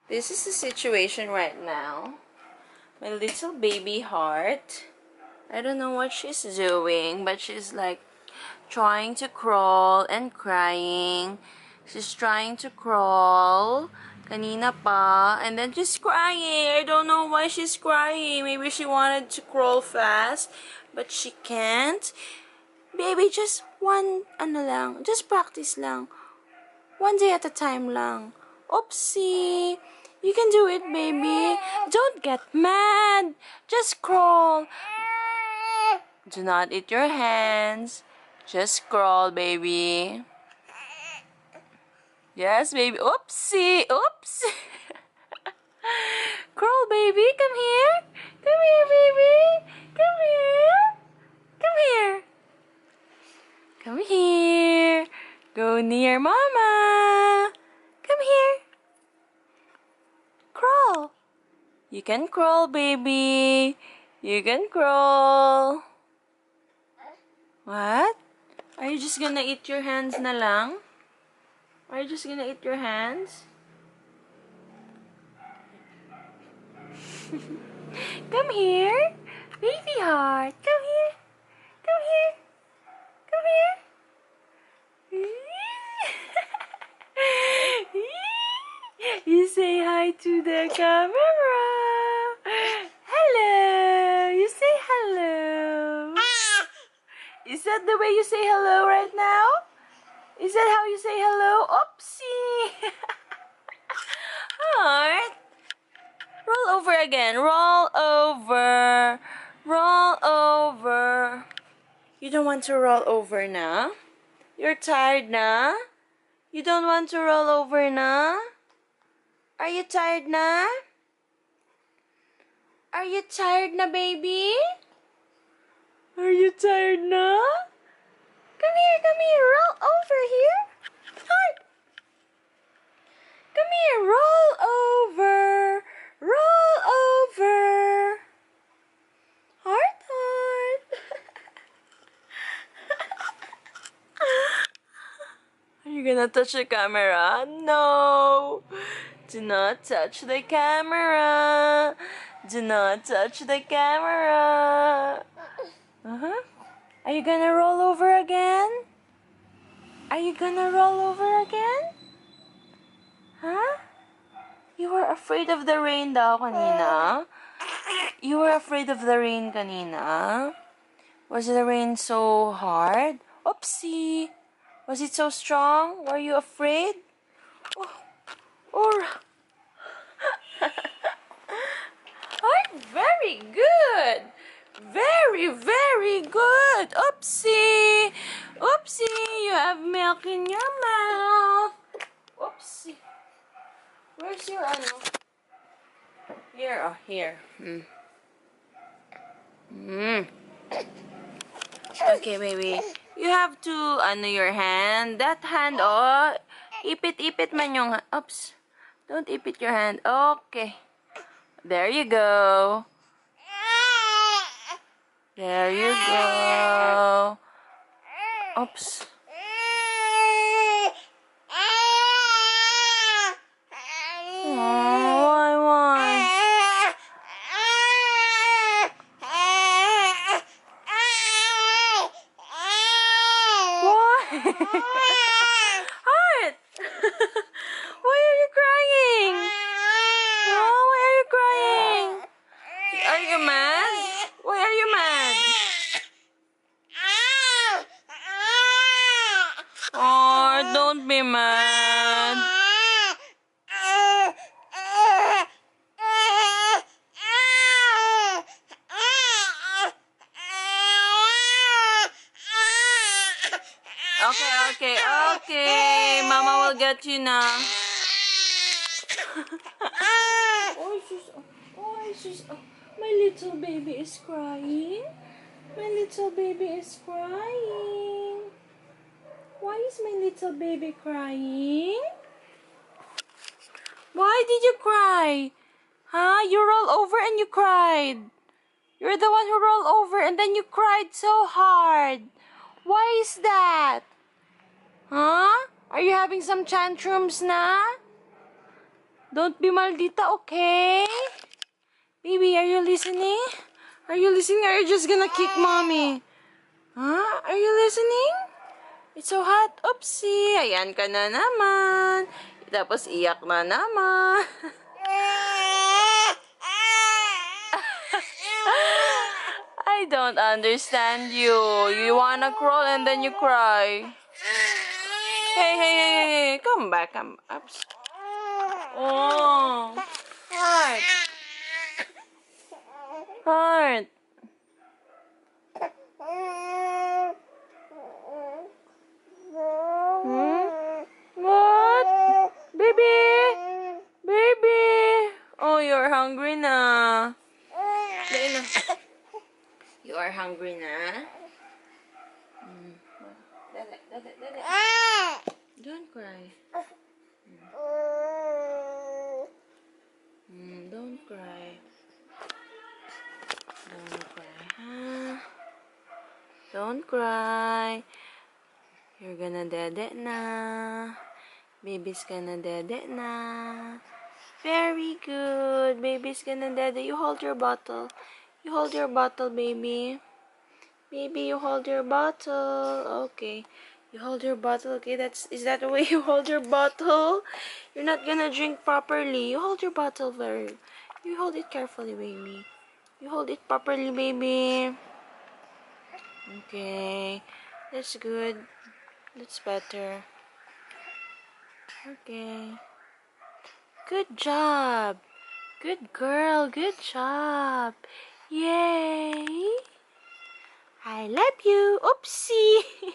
This is the situation right now. My little baby heart. I don't know what she's doing, but she's like trying to crawl and crying. She's trying to crawl. Kanina pa. And then she's crying. I don't know why she's crying. Maybe she wanted to crawl fast, but she can't. Baby, just just practice lang. One day at a time lang. Oopsie. You can do it, baby. Don't get mad. Just crawl. Do not eat your hands. Just crawl, baby. Yes, baby. Oopsie. Oops. Crawl, baby. Come here. Come here, baby. Come here. Come here. Come here. Go near mama. Come here. Crawl. You can crawl, baby. You can crawl. What? Are you just gonna eat your hands na lang? Are you just gonna eat your hands? Come here. Baby heart. Come here. Come here. Come here. You say hi to the camera. Hello. You say hello. Is that the way you say hello right now? Is that how you say hello? Oopsie. Alright. Roll over again. Roll over. Roll over. You don't want to roll over na? You're tired na? You don't want to roll over na? Are you tired na? Are you tired na, baby? Are you tired na? Come here, roll over here. Heart. Come here, roll over. Roll over. Heart, heart. Are you gonna touch the camera? No. Do not touch the camera. Do not touch the camera. Are you gonna roll over again? Are you gonna roll over again? Huh? You were afraid of the rain daw kanina? You were afraid of the rain kanina? Was the rain so hard? Oopsie! Was it so strong? Were you afraid? Or very good. Very, very good. Oopsie. Oopsie, you have milk in your mouth. Oopsie. Where's your ano? Here, oh, here. Okay, baby. You have to, your hand. That hand, oh. Ipit-ipit man yung, oops. Don't ipit your hand. Okay. There you go. There you go. Oops. Oh, why? Heart! Why are you crying? Oh, why are you crying? Are you mad? Why are you mad? Oh, don't be mad. Okay. Mama will get you now. My little baby is crying. My little baby is crying. Why is my little baby crying? Why did you cry? Huh? You rolled over and you cried. You're the one who rolled over and then you cried so hard. Why is that? Huh? Are you having some tantrums na? Don't be maldita, okay? Baby, are you listening? Are you listening or are you just gonna kick mommy? Huh? Are you listening? It's so hot. Oopsie. Ayan ka na naman. Tapos iyak na naman. I don't understand you. You wanna crawl and then you cry. Hey, hey, hey, hey, hey. Come back. Come up. Oh. Heart. Heart. Hmm? What? Baby? Baby? Oh, you're hungry na. Dali na. You are hungry na? Dali, dali, dali. Don't cry. Don't cry. Don't cry, huh? Don't cry. You're gonna dede na. Baby's gonna dede na. Very good. Baby's gonna dede. You hold your bottle. You hold your bottle, baby. Baby, you hold your bottle. Okay. You hold your bottle. Okay, is that the way you hold your bottle? You're not gonna drink properly. You hold your bottle you hold it carefully, baby. You hold it properly, baby. Okay. That's good. That's better. Okay. Good job. Good girl. Good job. Yay. I love you. Oopsie.